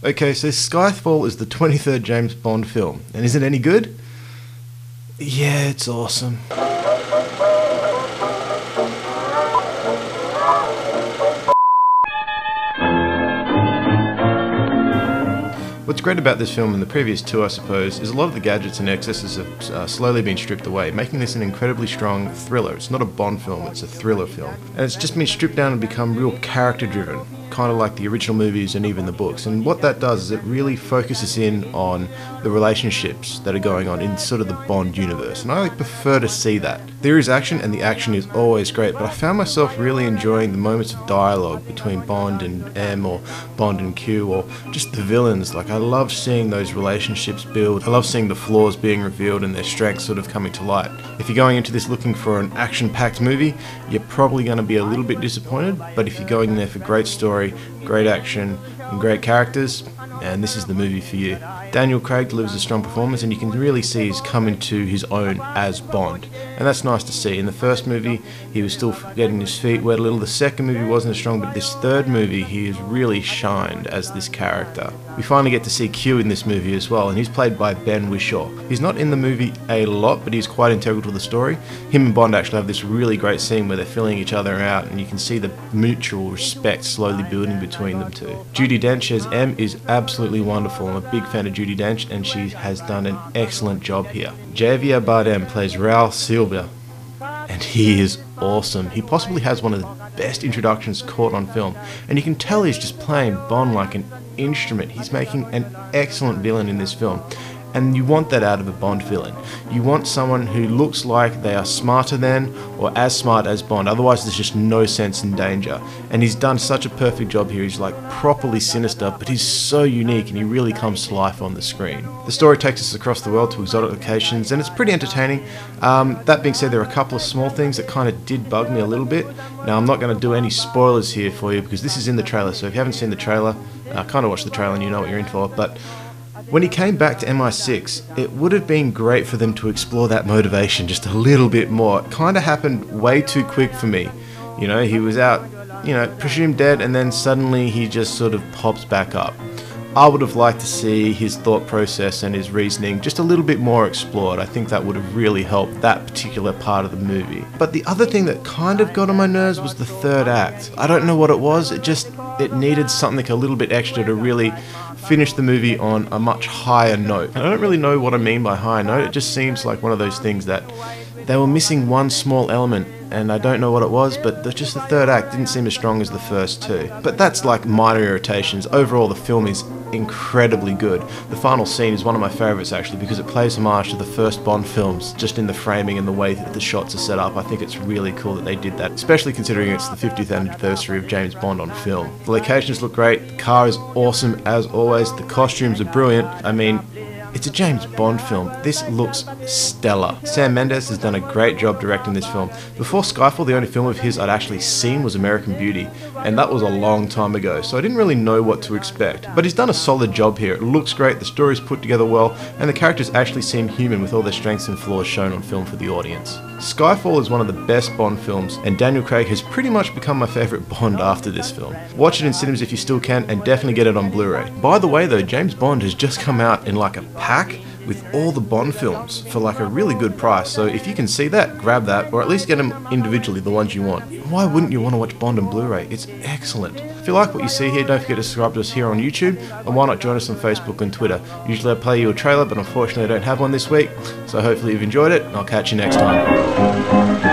Okay, so Skyfall is the 23rd James Bond film, and is it any good? Yeah, it's awesome. What's great about this film and the previous two, I suppose, is a lot of the gadgets and excesses have slowly been stripped away, making this an incredibly strong thriller. It's not a Bond film, it's a thriller film. And it's just been stripped down and become real character driven, kind of like the original movies and even the books. And what that does is it really focuses in on the relationships that are going on in sort of the Bond universe. And I prefer to see that. There is action, and the action is always great, but I found myself really enjoying the moments of dialogue between Bond and M, or Bond and Q, or just the villains. Like, I love seeing those relationships build. I love seeing the flaws being revealed and their strengths sort of coming to light. If you're going into this looking for an action-packed movie, you're probably going to be a little bit disappointed, but if you're going in there for great story, great action, and great characters, and this is the movie for you. Daniel Craig delivers a strong performance, and you can really see he's come into his own as Bond, and that's nice to see. In the first movie, he was still getting his feet wet a little. The second movie wasn't as strong, but this third movie, he has really shined as this character. We finally get to see Q in this movie as well, and he's played by Ben Whishaw. He's not in the movie a lot, but he's quite integral to the story. Him and Bond actually have this really great scene where they're filling each other out, and you can see the mutual respect slowly building between them two. Judi Dench as M is absolutely wonderful. I'm a big fan of Judi Dench, and she has done an excellent job here. Javier Bardem plays Raul Silva, and he is awesome. He possibly has one of the best introductions caught on film, and you can tell he's just playing Bond like an instrument. He's making an excellent villain in this film, and you want that out of a Bond villain. You want someone who looks like they are smarter than or as smart as Bond, otherwise there's just no sense in danger. And he's done such a perfect job here. He's like properly sinister, but he's so unique and he really comes to life on the screen. The story takes us across the world to exotic locations, and it's pretty entertaining. That being said, there are a couple of small things that kind of did bug me a little bit. Now, I'm not going to do any spoilers here for you because this is in the trailer, so if you haven't seen the trailer, kind of watch the trailer and you know what you're in for. But when he came back to MI6, it would have been great for them to explore that motivation just a little bit more. It kind of happened way too quick for me. You know, he was out, presumed dead, and then suddenly he just sort of pops back up. I would have liked to see his thought process and his reasoning just a little bit more explored. I think that would have really helped that particular part of the movie. But the other thing that kind of got on my nerves was the third act. I don't know what it was, it needed something a little bit extra to really finish the movie on a much higher note. And I don't really know what I mean by higher note. It just seems like one of those things that they were missing one small element, and I don't know what it was, but just the third act didn't seem as strong as the first two. But that's like minor irritations. Overall, the film is incredibly good. The final scene is one of my favourites actually, because it plays homage to the first Bond films, just in the framing and the way that the shots are set up. I think it's really cool that they did that, especially considering it's the 50th anniversary of James Bond on film. The locations look great, the car is awesome as always, the costumes are brilliant. I mean, it's a James Bond film. This looks stellar. Sam Mendes has done a great job directing this film. Before Skyfall, the only film of his I'd actually seen was American Beauty, and that was a long time ago, so I didn't really know what to expect. But he's done a solid job here. It looks great, the story's put together well, and the characters actually seem human with all their strengths and flaws shown on film for the audience. Skyfall is one of the best Bond films, and Daniel Craig has pretty much become my favourite Bond after this film. Watch it in cinemas if you still can, and definitely get it on Blu-ray. By the way though, James Bond has just come out in like a pack with all the Bond films for like a really good price, so if you can see that, grab that, or at least get them individually, the ones you want. Why wouldn't you want to watch Bond on Blu-ray? It's excellent. If you like what you see here, don't forget to subscribe to us here on YouTube, and why not join us on Facebook and Twitter. Usually I play you a trailer, but unfortunately I don't have one this week, so hopefully you've enjoyed it, and I'll catch you next time.